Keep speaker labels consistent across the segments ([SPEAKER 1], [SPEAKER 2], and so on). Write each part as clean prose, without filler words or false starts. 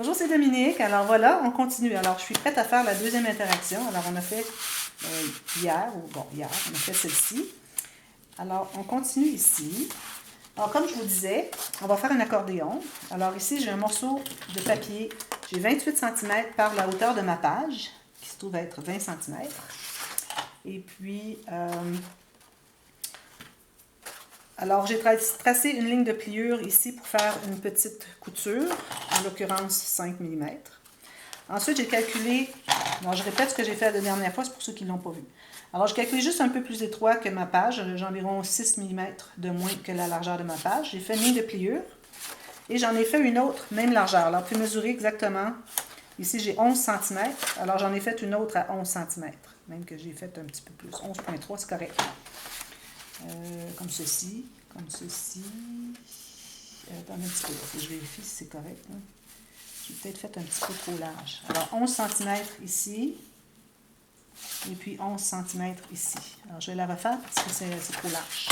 [SPEAKER 1] Bonjour, c'est Dominique. Alors voilà, on continue. Alors, je suis prête à faire la deuxième interaction. Alors, on a fait hier, on a fait celle-ci. Alors, on continue ici. Alors, comme je vous disais, on va faire un accordéon. Alors, ici, j'ai un morceau de papier. J'ai 28 cm par la hauteur de ma page, qui se trouve être 20 cm. Et puis, alors, j'ai tracé une ligne de pliure ici pour faire une petite couture, en l'occurrence 5 mm. Ensuite, j'ai calculé, alors je répète ce que j'ai fait la dernière fois, c'est pour ceux qui ne l'ont pas vu. Alors, j'ai calculé juste un peu plus étroit que ma page, j'ai environ 6 mm de moins que la largeur de ma page. J'ai fait une ligne de pliure et j'en ai fait une autre, même largeur. Alors, vous pouvez mesurer exactement, ici j'ai 11 cm, alors j'en ai fait une autre à 11 cm, même que j'ai fait un petit peu plus, 11,3, c'est correct. Comme ceci. Attendez un petit peu, je vérifie si c'est correct. Hein. J'ai peut-être fait un petit peu trop large. Alors, 11 cm ici, et puis 11 cm ici. Alors, je vais la refaire parce que c'est trop large.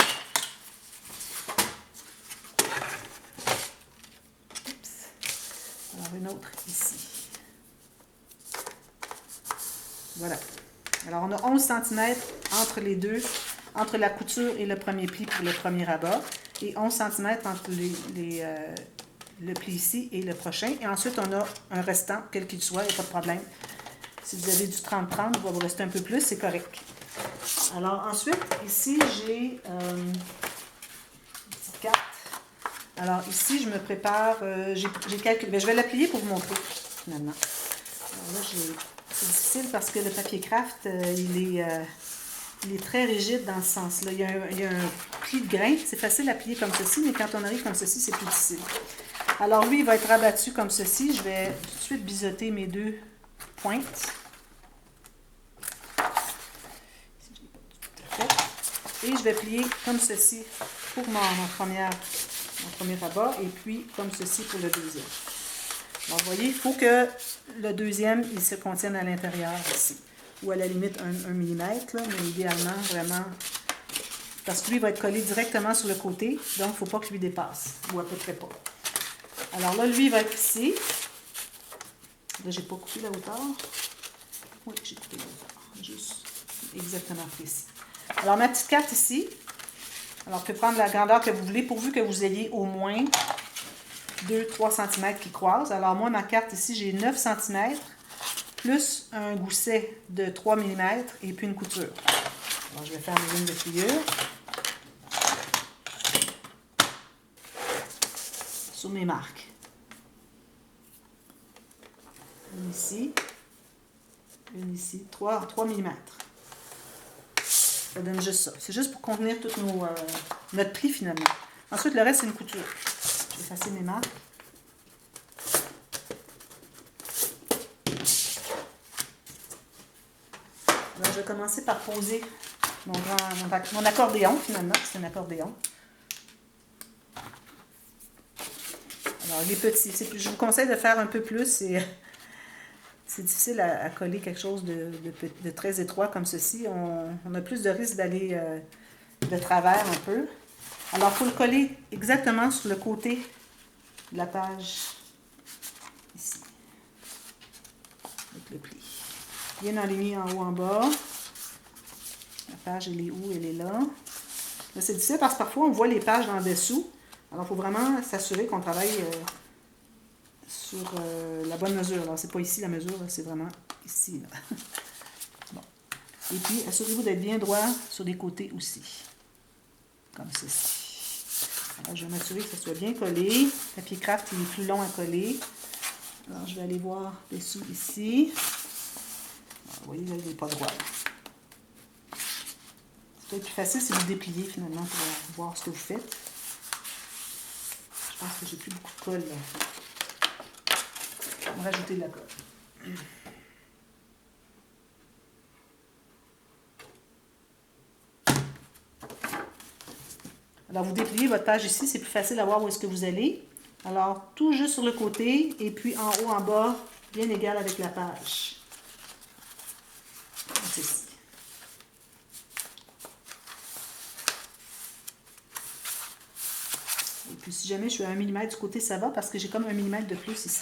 [SPEAKER 1] Oups. Alors, une autre ici. Voilà. Alors, on a 11 cm entre les deux, entre la couture et le premier pli pour le premier rabat, et 11 cm entre le pli ici et le prochain. Et ensuite, on a un restant, quel qu'il soit, il n'y a pas de problème. Si vous avez du 30-30, il va vous rester un peu plus, c'est correct. Alors ensuite, ici, j'ai une petite carte. Alors ici, je me prépare, j'ai calculé, bien, je vais la plier pour vous montrer, finalement. Alors là, c'est difficile parce que le papier craft, il est très rigide dans ce sens-là. Il y a un pli de grain, c'est facile à plier comme ceci, mais quand on arrive comme ceci, c'est plus difficile. Alors lui, il va être rabattu comme ceci. Je vais tout de suite biseauter mes deux pointes. Et je vais plier comme ceci pour mon premier rabat et puis comme ceci pour le deuxième. Alors, vous voyez, il faut que le deuxième, il se contienne à l'intérieur ici. Ou à la limite 1 mm, là, mais idéalement, vraiment, parce que lui, il va être collé directement sur le côté, donc il ne faut pas qu'il lui dépasse, ou à peu près pas. Alors là, lui, il va être ici. Là, j'ai pas coupé la hauteur. Oui, j'ai coupé la hauteur, juste exactement précis. Alors, ma petite carte ici, alors vous pouvez prendre la grandeur que vous voulez, pourvu que vous ayez au moins 2-3 cm qui croisent. Alors, moi, ma carte ici, j'ai 9 cm, plus un gousset de 3 mm et puis une couture. Alors, je vais faire mes lignes de pliure sur mes marques. Une ici, 3 mm. Ça donne juste ça. C'est juste pour contenir tout notre pli finalement. Ensuite, le reste, c'est une couture. Je vais effacer mes marques. Alors, je vais commencer par poser mon accordéon finalement. C'est un accordéon. Alors, il est petit. Je vous conseille de faire un peu plus. C'est difficile à coller quelque chose de très étroit comme ceci. On a plus de risque d'aller de travers un peu. Alors, il faut le coller exactement sur le côté de la page, ici, avec le pli. Bien enligné en haut, en bas. La page, elle est où? Elle est là. Là, c'est difficile parce que parfois, on voit les pages en dessous. Alors, il faut vraiment s'assurer qu'on travaille sur la bonne mesure. Alors, c'est pas ici la mesure, c'est vraiment ici. Là. Bon. Et puis, assurez-vous d'être bien droit sur les côtés aussi. Comme ceci. Alors, je vais m'assurer que ça soit bien collé. Le papier craft, il est plus long à coller. Alors, je vais aller voir dessous ici. Alors, vous voyez, là, il n'est pas droit. C'est peut-être plus facile si vous dépliez, finalement, pour voir ce que vous faites. Je pense que j'ai plus beaucoup de colle, là. On va rajouter de la colle. Alors, vous dépliez votre page ici, c'est plus facile à voir où est-ce que vous allez. Alors, tout juste sur le côté, et puis en haut, en bas, bien égal avec la page. Comme ceci. Et Puis si jamais je suis à 1 mm du côté, ça va parce que j'ai comme 1 mm de plus ici.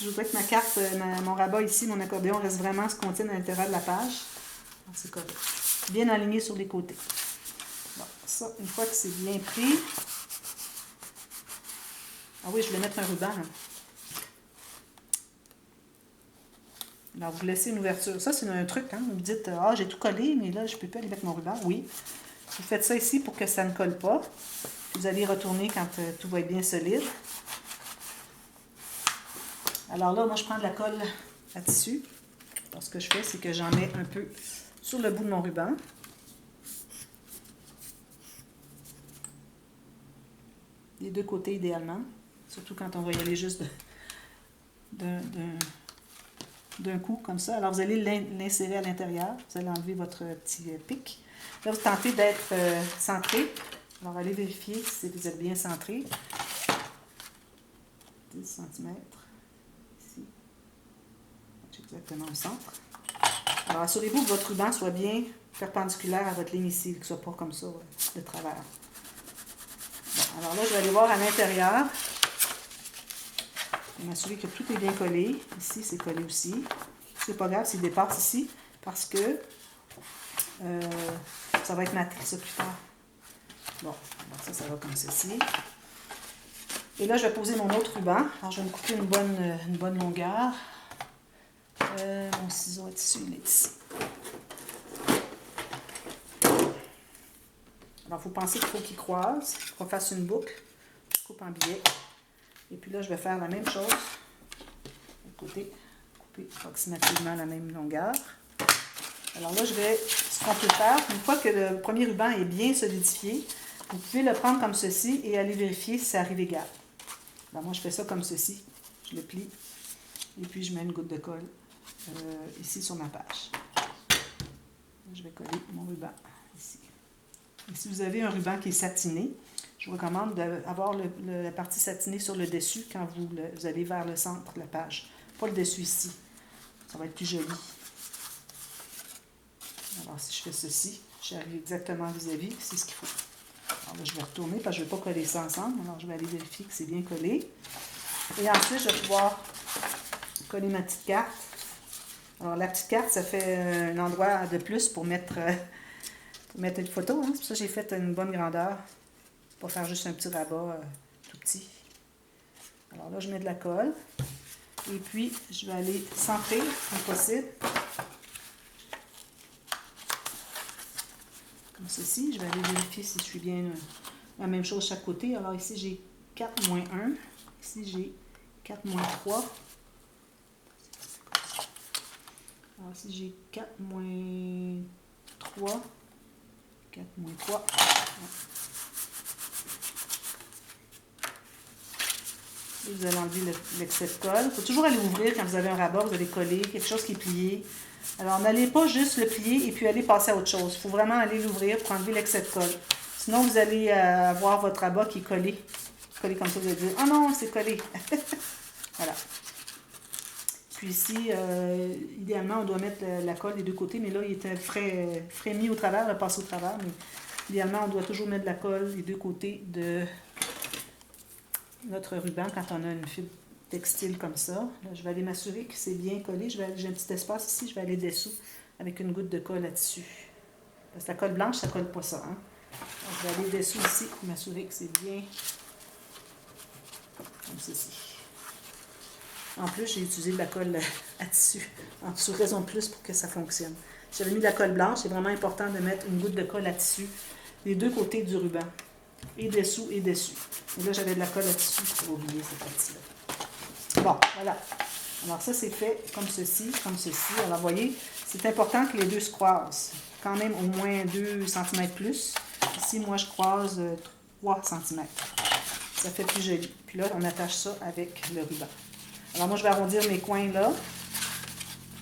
[SPEAKER 1] Je voudrais que ma carte, mon rabat ici, mon accordéon reste vraiment ce qu'on tient à l'intérieur de la page. C'est correct. Bien aligné sur les côtés. Bon, ça, une fois que c'est bien pris... Ah oui, je vais mettre un ruban. Hein. Alors, vous laissez une ouverture. Ça, c'est un truc. Hein? Vous dites, ah, j'ai tout collé, mais là, je ne peux pas aller mettre mon ruban. Oui. Vous faites ça ici pour que ça ne colle pas. Vous allez retourner quand tout va être bien solide. Alors là, moi, je prends de la colle à tissu. Alors, ce que je fais, c'est que j'en mets un peu sur le bout de mon ruban. Des deux côtés, idéalement. Surtout quand on va y aller juste d'un coup, comme ça. Alors, vous allez l'insérer à l'intérieur. Vous allez enlever votre petit pic. Là, vous tentez d'être centré. Alors, allez vérifier si vous êtes bien centré. 10 cm. Ici. Exactement au centre. Alors, assurez-vous que votre ruban soit bien perpendiculaire à votre ligne ici, que ce ne soit pas comme ça, de travers. Bon, alors là, je vais aller voir à l'intérieur. Je vais m'assurer que tout est bien collé. Ici, c'est collé aussi. C'est pas grave s'il dépasse ici, parce que ça va être maté, ça, plus tard. Bon, alors ça va comme ceci. Et là, je vais poser mon autre ruban. Alors, je vais me couper une bonne longueur. Mon ciseau à tissu, il est ici. Alors, il faut penser qu'il faut qu'il croise, qu'on fasse une boucle. Je coupe en biais. Et puis là, je vais faire la même chose. De côté, couper approximativement la même longueur. Alors là, ce qu'on peut faire, une fois que le premier ruban est bien solidifié, vous pouvez le prendre comme ceci et aller vérifier si ça arrive égal. Alors moi, je fais ça comme ceci. Je le plie. Et puis, je mets une goutte de colle ici sur ma page. Je vais coller mon ruban ici. Et si vous avez un ruban qui est satiné, je vous recommande d'avoir la partie satinée sur le dessus quand vous allez vers le centre de la page. Pas le dessus ici. Ça va être plus joli. Alors, si je fais ceci, j'arrive exactement vis-à-vis. C'est ce qu'il faut. Alors là, je vais retourner parce que je ne veux pas coller ça ensemble. Alors, je vais aller vérifier que c'est bien collé. Et ensuite, je vais pouvoir coller ma petite carte. Alors, la petite carte, ça fait un endroit de plus pour mettre une photo. Hein. C'est pour ça que j'ai fait une bonne grandeur. Pour faire juste un petit rabat tout petit. Alors là, je mets de la colle. Et puis, je vais aller centrer comme possible. Comme ceci. Je vais aller vérifier si je suis bien la même chose de chaque côté. Alors ici, j'ai 4 moins 1. Ici, j'ai 4 moins 3. Alors ici, j'ai 4 moins 3. 4 moins 3. Et vous allez enlever l'excès de colle. Il faut toujours aller ouvrir quand vous avez un rabat, vous allez coller quelque chose qui est plié. Alors, n'allez pas juste le plier et puis aller passer à autre chose. Il faut vraiment aller l'ouvrir pour enlever l'excès de colle. Sinon, vous allez avoir votre rabat qui est collé. Collé comme ça, vous allez dire « Ah non, c'est collé! » Voilà. Puis ici, idéalement, on doit mettre la colle des deux côtés, mais là, il était frais mis au travers, le passé au travers. Mais idéalement, on doit toujours mettre de la colle des deux côtés de notre ruban quand on a une fibre textile comme ça. Là, je vais aller m'assurer que c'est bien collé. J'ai un petit espace ici, je vais aller dessous avec une goutte de colle là-dessus. Parce que la colle blanche, ça ne colle pas ça. Hein? Donc, je vais aller dessous ici pour m'assurer que c'est bien comme ceci. En plus, j'ai utilisé de la colle à tissu, en dessous, raison de plus pour que ça fonctionne. Si j'avais mis de la colle blanche, c'est vraiment important de mettre une goutte de colle à tissu des deux côtés du ruban. Et dessous et dessus. Et là, j'avais de la colle à tissu pour oublier cette partie-là. Bon, voilà. Alors ça, c'est fait comme ceci, comme ceci. Alors, vous voyez, c'est important que les deux se croisent. Quand même au moins 2 cm plus. Ici, moi, je croise 3 cm. Ça fait plus joli. Puis là, on attache ça avec le ruban. Alors, moi, je vais arrondir mes coins là.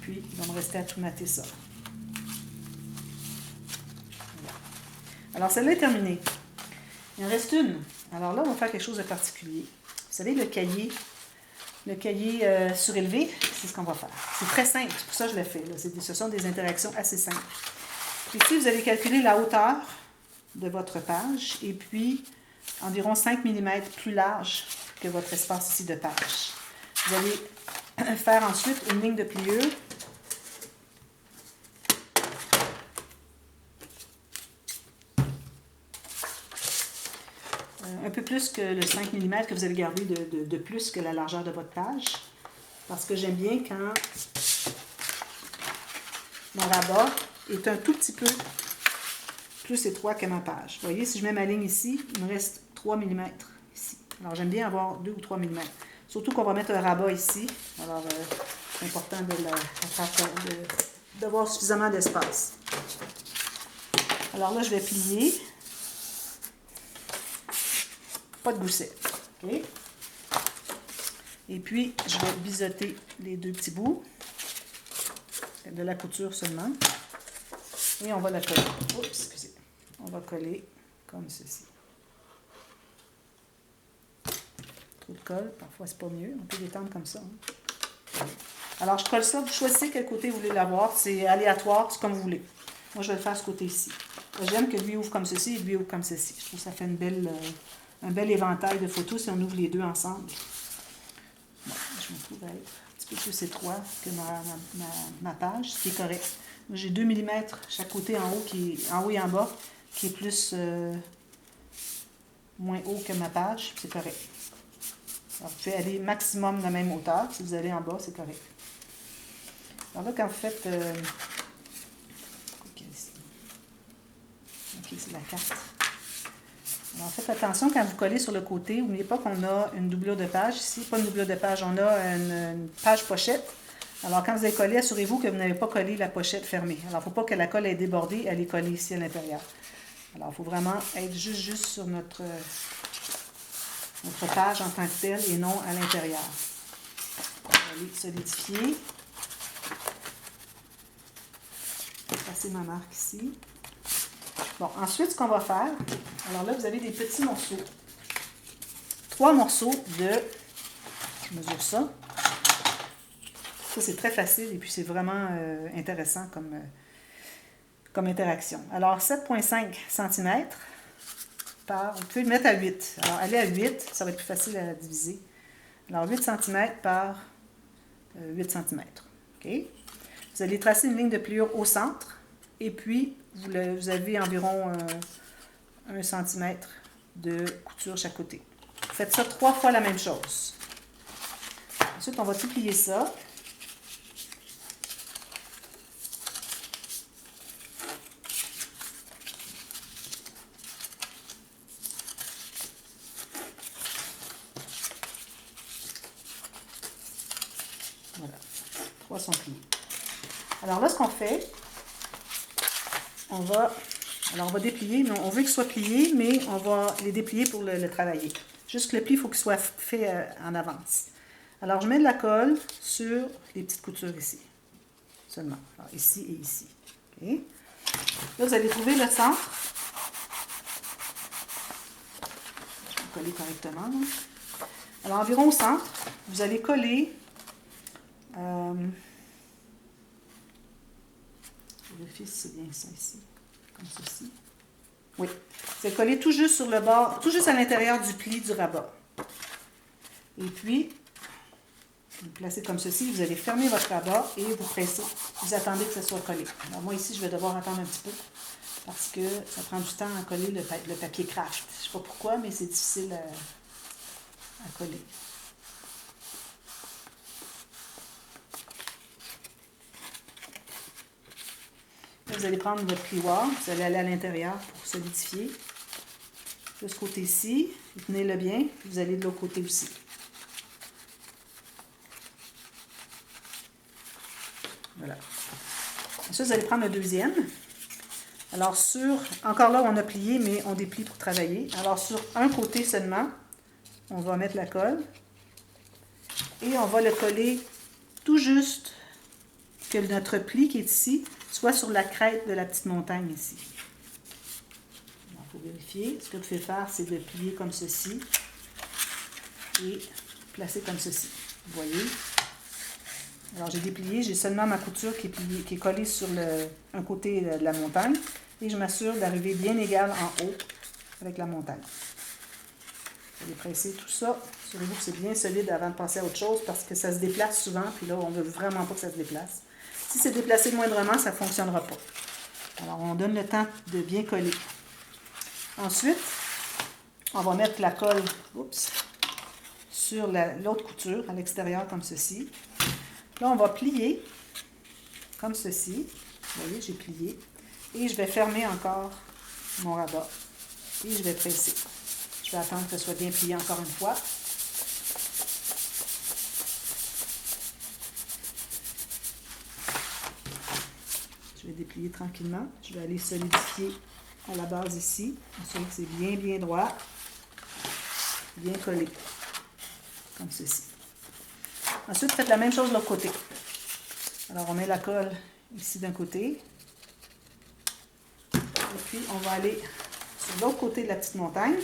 [SPEAKER 1] Puis, il va me rester à tout mater ça. Voilà. Alors, celle-là est terminée. Il en reste une. Alors là, on va faire quelque chose de particulier. Vous savez, le cahier surélevé, c'est ce qu'on va faire. C'est très simple, c'est pour ça que je l'ai fait. Là. Ce sont des interactions assez simples. Ici, vous allez calculer la hauteur de votre page et puis environ 5 mm plus large que votre espace ici de page. Vous allez faire ensuite une ligne de pliure. Un peu plus que le 5 mm que vous allez garder de plus que la largeur de votre page. Parce que j'aime bien quand mon rabat est un tout petit peu plus étroit que ma page. Vous voyez, si je mets ma ligne ici, il me reste 3 mm ici. Alors, j'aime bien avoir 2 ou 3 mm. Surtout qu'on va mettre un rabat ici. Alors, c'est important d'avoir suffisamment d'espace. Alors là, je vais plier. Pas de gousset. OK? Et puis, je vais biseauter les deux petits bouts. De la couture seulement. Et on va la coller. Oups, excusez. On va coller comme ceci. Trop de colle, parfois c'est pas mieux. On peut l'étendre comme ça. Hein. Alors, je colle ça. Vous choisissez quel côté vous voulez l'avoir. C'est aléatoire, c'est comme vous voulez. Moi, je vais le faire ce côté-ci. J'aime que lui ouvre comme ceci et lui ouvre comme ceci. Je trouve que ça fait un bel éventail de photos si on ouvre les deux ensemble. Bon, je me trouve à être un petit peu plus étroit que ma page, ce qui est correct. J'ai 2 mm chaque côté en haut et en bas, qui est plus moins haut que ma page, c'est correct. Alors, vous pouvez aller maximum de la même hauteur. Si vous allez en bas, c'est correct. Alors là, quand vous faites... OK, c'est la carte. Alors, faites attention quand vous collez sur le côté. N'oubliez pas qu'on a une doublure de page ici. Pas une doublure de page, on a une page pochette. Alors, quand vous allez coller, assurez-vous que vous n'avez pas collé la pochette fermée. Alors, il ne faut pas que la colle ait débordé, elle est collée ici à l'intérieur. Alors, il faut vraiment être juste sur notre page en tant que telle et non à l'intérieur. On va aller solidifier. Je vais passer ma marque ici. Bon, ensuite, ce qu'on va faire, alors là, vous avez des petits morceaux. 3 morceaux de, je mesure ça. Ça, c'est très facile et puis c'est vraiment intéressant comme interaction. Alors, 7,5 cm par, vous pouvez le mettre à 8. Alors, aller à 8, ça va être plus facile à diviser. Alors, 8 cm par 8 cm. OK? Vous allez tracer une ligne de pliure au centre et puis vous avez environ 1 cm de couture chaque côté. Faites ça 3 fois la même chose. Ensuite, on va tout plier ça. Voilà. 3 sont pliés. Alors là, ce qu'on fait, on va déplier, mais on veut qu'il soit plié, mais on va les déplier pour le travailler. Juste que le pli, il faut qu'il soit fait en avance. Alors, je mets de la colle sur les petites coutures ici. Seulement. Alors, ici et ici. Okay. Là, vous allez trouver le centre. Je vais coller correctement. Là. Alors, environ au centre, vous allez coller... je vérifie si c'est bien ça ici. Comme ceci. Oui. Vous allez coller tout juste sur le bord, tout juste à l'intérieur du pli du rabat. Et puis, vous placez comme ceci, vous allez fermer votre rabat et vous pressez. Vous attendez que ça soit collé. Alors moi ici, je vais devoir attendre un petit peu parce que ça prend du temps à coller le papier craft. Je ne sais pas pourquoi, mais c'est difficile à coller. Là, vous allez prendre votre plioir, vous allez aller à l'intérieur pour solidifier. De ce côté-ci, vous tenez-le bien, puis vous allez de l'autre côté aussi. Voilà. Ensuite, vous allez prendre le deuxième. Alors, encore là, on a plié, mais on déplie pour travailler. Alors, sur un côté seulement, on va mettre la colle. Et on va le coller tout juste que notre pli qui est ici soit sur la crête de la petite montagne ici. Il faut vérifier. Ce que vous pouvez faire, c'est de plier comme ceci et placer comme ceci. Vous voyez? Alors, j'ai déplié, j'ai seulement ma couture qui est collée sur un côté de la montagne et je m'assure d'arriver bien égal en haut avec la montagne. Je vais presser tout ça. Assurez-vous que c'est bien solide avant de passer à autre chose parce que ça se déplace souvent, puis là, on ne veut vraiment pas que ça se déplace. Si c'est déplacé moindrement, ça ne fonctionnera pas. Alors, on donne le temps de bien coller. Ensuite, on va mettre la colle sur l'autre couture à l'extérieur comme ceci. Là, on va plier comme ceci. Vous voyez, j'ai plié. Et je vais fermer encore mon rabat. Et je vais presser. Je vais attendre que ce soit bien plié encore une fois. Je vais déplier tranquillement. Je vais aller solidifier à la base ici. Assurer que c'est bien droit. Bien collé. Comme ceci. Ensuite, faites la même chose de l'autre côté. Alors, on met la colle ici d'un côté. Et puis, on va aller sur l'autre côté de la petite montagne.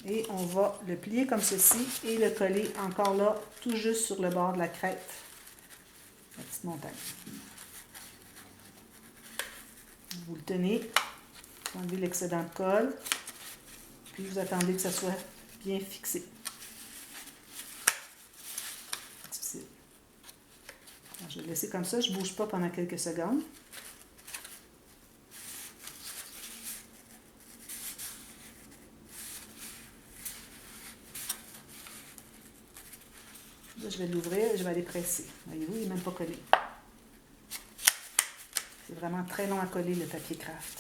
[SPEAKER 1] Et on va le plier comme ceci et le coller encore là, tout juste sur le bord de la crête. La petite montagne. Vous le tenez, vous enlevez l'excédent de colle, puis vous attendez que ça soit bien fixé. Difficile. Alors, je vais le laisser comme ça, je ne bouge pas pendant quelques secondes. Là, je vais l'ouvrir et je vais aller presser. Voyez-vous, il n'est même pas collé. C'est vraiment très long à coller le papier craft.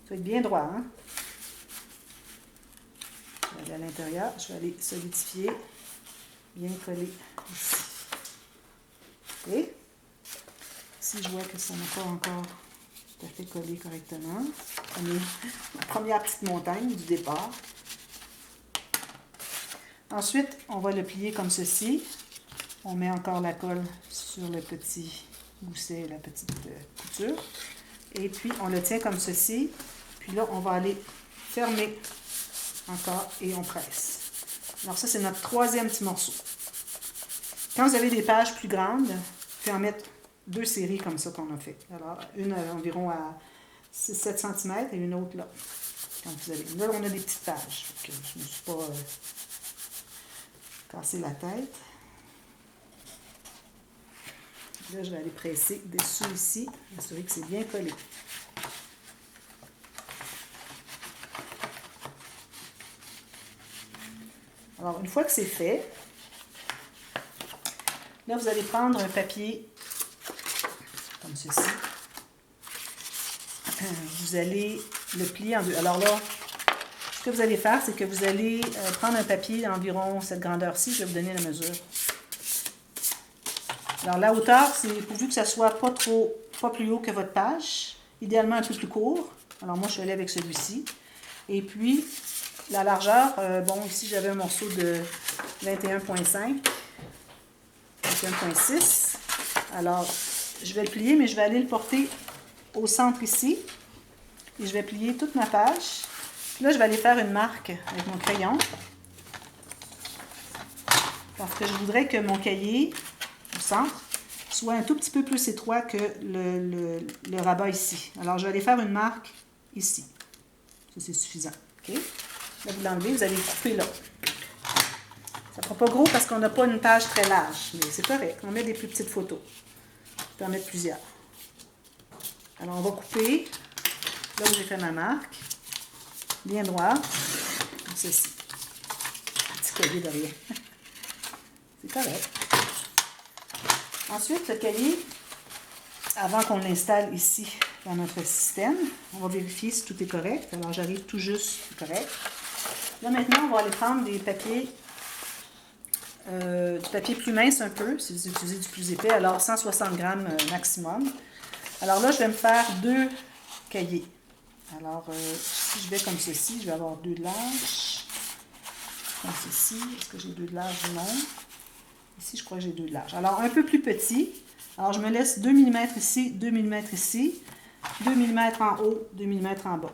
[SPEAKER 1] Ça va être bien droit, hein? Je vais aller à l'intérieur, je vais aller solidifier, bien coller ici. Et si je vois que ça n'a pas encore tout à fait collé correctement, on est la première petite montagne du départ. Ensuite, on va le plier comme ceci. On met encore la colle sur le petit gousset, la petite couture. Et puis, on le tient comme ceci. Puis là, on va aller fermer encore et on presse. Alors ça, c'est notre troisième petit morceau. Quand vous avez des pages plus grandes, vous pouvez en mettre 2 séries comme ça qu'on a fait. Alors, une environ à 6-7 cm et une autre là. Quand vous avez... Là, on a des petites pages. Donc, je ne me suis pas cassé la tête. Là, je vais aller presser dessus ici, assurer que c'est bien collé. Alors, une fois que c'est fait, là, vous allez prendre un papier comme ceci. Vous allez le plier en deux. Alors là, ce que vous allez faire, c'est que vous allez prendre un papier d'environ cette grandeur-ci. Je vais vous donner la mesure. Alors, la hauteur, c'est pourvu que ça soit pas plus haut que votre page. Idéalement, un peu plus court. Alors, moi, je suis allée avec celui-ci. Et puis, la largeur, bon, ici, j'avais un morceau de 21,5, 21,6. Alors, je vais le plier, mais je vais aller le porter au centre ici. Et je vais plier toute ma page. Puis là, je vais aller faire une marque avec mon crayon. Parce que je voudrais que mon cahier, au centre, soit un tout petit peu plus étroit que le rabat ici. Alors, je vais aller faire une marque ici. Ça, c'est suffisant. OK? Là, vous l'enlevez, vous allez couper là. Ça ne fera pas gros parce qu'on n'a pas une page très large, mais c'est correct. On met des plus petites photos. On peut en mettre plusieurs. Alors, on va couper là où j'ai fait ma marque. Bien droit. Comme ceci. Un petit collier de rien. C'est correct. Ensuite, le cahier, avant qu'on l'installe ici dans notre système, on va vérifier si tout est correct. Alors, j'arrive tout juste correct. Là, maintenant, on va aller prendre des papiers, du papier plus mince un peu, si vous utilisez du plus épais, alors 160 grammes maximum. Alors là, je vais me faire 2 cahiers. Alors, si je vais comme ceci, je vais avoir 2 de large. Comme ceci, est-ce que j'ai 2 de large? Non. Ici, je crois que j'ai 2 de large. Alors, un peu plus petit. Alors, je me laisse 2 mm ici, 2 mm ici, 2 mm en haut, 2 mm en bas.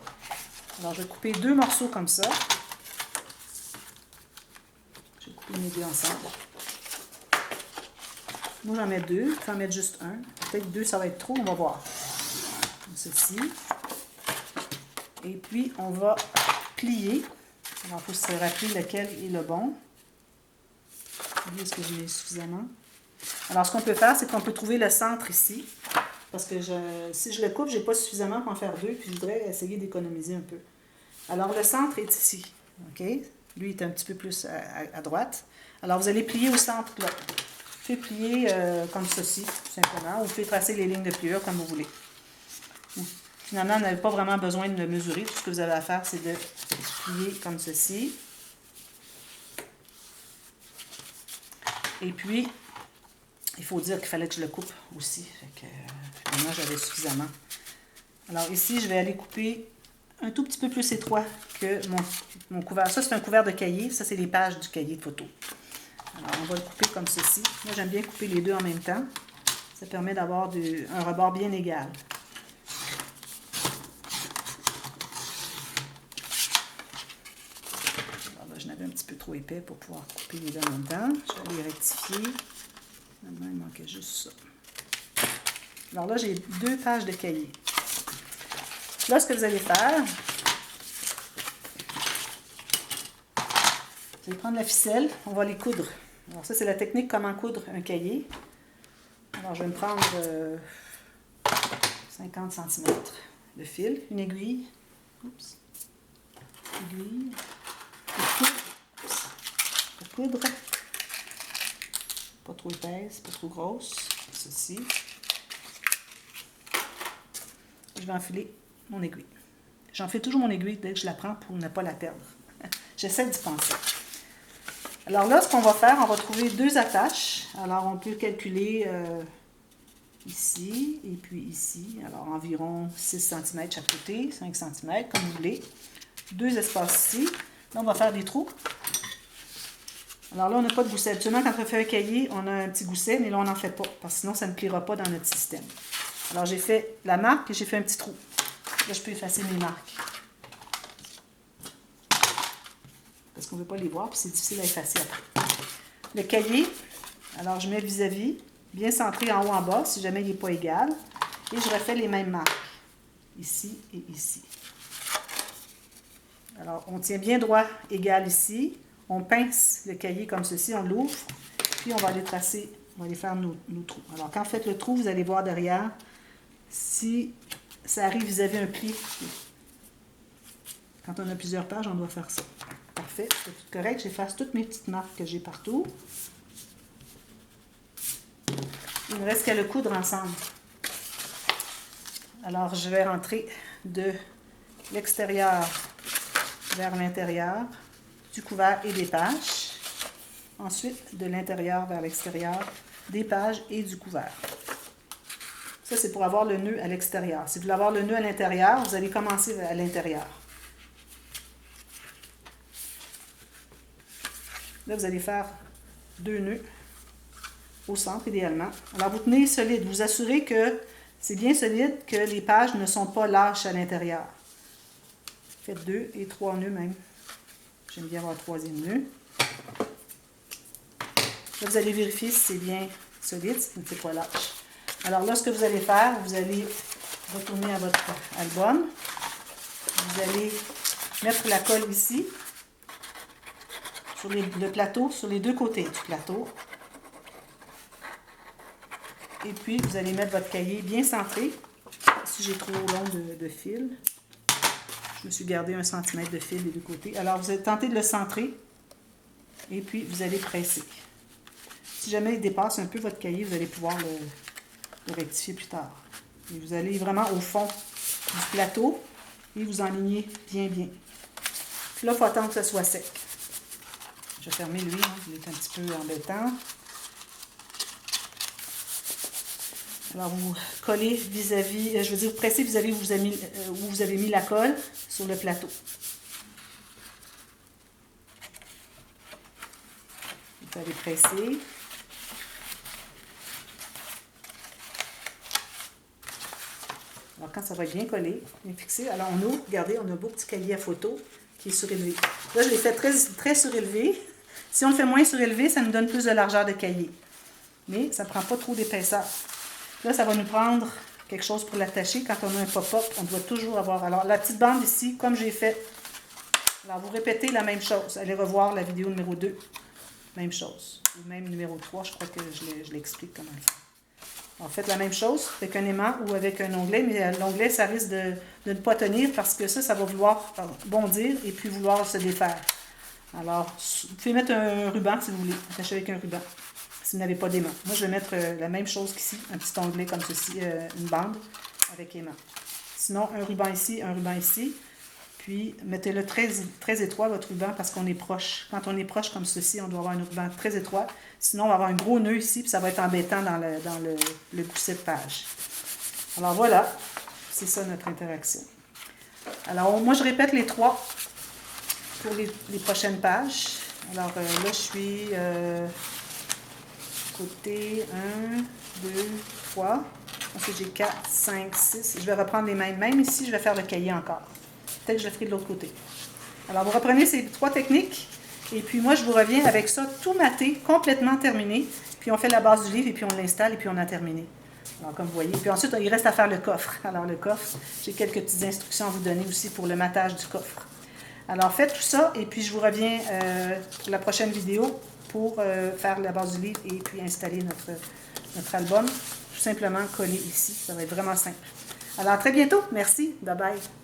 [SPEAKER 1] Alors, je vais couper 2 morceaux comme ça. Je vais couper mes 2 ensemble. Moi, j'en mets 2. Je peux en mettre juste un. Peut-être 2, ça va être trop. On va voir. Comme ceci. Et puis, on va plier. Alors, il faut se rappeler lequel est le bon. Est-ce que j'ai mis suffisamment? Alors, ce qu'on peut faire, c'est qu'on peut trouver le centre ici. Parce que si je le coupe, je n'ai pas suffisamment pour en faire deux. Puis, je voudrais essayer d'économiser un peu. Alors, le centre est ici. OK? Lui est un petit peu plus à droite. Alors, vous allez plier au centre, là. Vous pouvez plier comme ceci, tout simplement. Ou vous pouvez tracer les lignes de pliure comme vous voulez. Finalement, vous n'avez pas vraiment besoin de le mesurer. Tout ce que vous avez à faire, c'est de plier comme ceci. Et puis, il faut dire qu'il fallait que je le coupe aussi. Fait que, finalement, j'avais suffisamment. Alors ici, je vais aller couper un tout petit peu plus étroit que mon couvert. Ça, c'est un couvert de cahier. Ça, c'est les pages du cahier de photo. Alors, on va le couper comme ceci. Moi, j'aime bien couper les deux en même temps. Ça permet d'avoir un rebord bien égal. Alors là, je n'avais un petit peu trop épais pour pouvoir couper les deux en même temps. Je vais les rectifier. Maintenant, il manquait juste ça. Alors là, j'ai 2 pages de cahier. Là, ce que vous allez faire, vous allez prendre la ficelle, on va les coudre. Alors ça, c'est la technique comment coudre un cahier. Alors, je vais me prendre 50 cm de fil, une aiguille, oups, aiguille, pour coudre, pas trop épaisse, pas trop grosse, ceci. Je vais enfiler mon aiguille. J'enfile toujours mon aiguille dès que je la prends pour ne pas la perdre. J'essaie d'y penser. Alors là, ce qu'on va faire, on va trouver 2 attaches. Alors, on peut calculer ici et puis ici. Alors, environ 6 cm chaque côté, 5 cm, comme vous voulez. 2 espaces ici. Là, on va faire des trous. Alors là, on n'a pas de gousset. Habituellement, quand on fait un cahier, on a un petit gousset, mais là, on n'en fait pas, parce que sinon, ça ne pliera pas dans notre système. Alors, j'ai fait la marque et j'ai fait un petit trou. Là, je peux effacer mes marques. Parce qu'on ne veut pas les voir, puis c'est difficile à effacer après. Le cahier, alors je mets vis-à-vis, bien centré en haut en bas, si jamais il n'est pas égal. Et je refais les mêmes marques, ici et ici. Alors, on tient bien droit, égal ici. On pince le cahier comme ceci, on l'ouvre. Puis, on va aller tracer, on va aller faire nos trous. Alors, quand vous faites le trou, vous allez voir derrière, si ça arrive vis-à-vis un pli. Quand on a plusieurs pages, on doit faire ça. Parfait, c'est tout correct. J'efface toutes mes petites marques que j'ai partout. Il ne reste qu'à le coudre ensemble. Alors, je vais rentrer de l'extérieur vers l'intérieur du couvert et des pages. Ensuite, de l'intérieur vers l'extérieur des pages et du couvert. Ça, c'est pour avoir le nœud à l'extérieur. Si vous voulez avoir le nœud à l'intérieur, vous allez commencer à l'intérieur. Là, vous allez faire 2 nœuds au centre, idéalement. Alors, vous tenez solide. Vous assurez que c'est bien solide, que les pages ne sont pas lâches à l'intérieur. Faites 2 et 3 nœuds même. J'aime bien avoir le 3e nœud. Là, vous allez vérifier si c'est bien solide, si c'est pas lâche. Alors là, ce que vous allez faire, vous allez retourner à votre album. Vous allez mettre la colle ici. Sur le plateau, sur les 2 côtés du plateau. Et puis, vous allez mettre votre cahier bien centré. Si j'ai trop long de fil, je me suis gardé 1 cm de fil des 2 côtés. Alors, vous allez tenter de le centrer. Et puis, vous allez presser. Si jamais il dépasse un peu votre cahier, vous allez pouvoir le rectifier plus tard. Et vous allez vraiment au fond du plateau et vous enlignez bien, bien. Puis là, il faut attendre que ça soit sec. Je vais fermer lui, hein, il est un petit peu embêtant. Alors, vous collez vis-à-vis, je veux dire, vous pressez vis-à-vis où vous avez mis la colle sur le plateau. Vous allez presser. Alors, quand ça va être bien collé, bien fixé, alors on ouvre, regardez, on a un beau petit cahier à photo qui est surélevé. Là, je l'ai fait très, très surélevé. Si on le fait moins surélevé, ça nous donne plus de largeur de cahier. Mais ça ne prend pas trop d'épaisseur. Là, ça va nous prendre quelque chose pour l'attacher. Quand on a un pop-up, on doit toujours avoir... Alors, la petite bande ici, comme j'ai fait, alors vous répétez la même chose. Allez revoir la vidéo numéro 2. Même chose. Ou même numéro 3, je crois que je l'explique comment le faire. Alors, faites la même chose avec un aimant ou avec un onglet, mais l'onglet, ça risque de ne pas tenir parce que ça va vouloir bondir et puis vouloir se défaire. Alors, vous pouvez mettre un ruban si vous voulez, attacher avec un ruban, si vous n'avez pas d'aimant. Moi, je vais mettre la même chose qu'ici, un petit onglet comme ceci, une bande avec aimant. Sinon, un ruban ici, un ruban ici. Puis, mettez-le très, très étroit, votre ruban, parce qu'on est proche. Quand on est proche comme ceci, on doit avoir un ruban très étroit. Sinon, on va avoir un gros nœud ici, puis ça va être embêtant dans le gousset de page. Alors voilà, c'est ça notre interaction. Alors, moi, je répète les 3 pour les prochaines pages. Alors là, je suis côté 1, 2, 3. Ensuite, j'ai 4, 5, 6. Je vais reprendre les mêmes. Même ici, je vais faire le cahier encore. Peut-être que je le ferai de l'autre côté. Alors, vous reprenez ces 3 techniques. Et puis, moi, je vous reviens avec ça tout maté, complètement terminé. Puis, on fait la base du livre et puis on l'installe et puis on a terminé. Alors, comme vous voyez. Puis ensuite, il reste à faire le coffre. Alors, le coffre, j'ai quelques petites instructions à vous donner aussi pour le matage du coffre. Alors, faites tout ça et puis je vous reviens pour la prochaine vidéo pour faire la base du livre et puis installer notre album. Tout simplement coller ici. Ça va être vraiment simple. Alors, à très bientôt. Merci. Bye bye.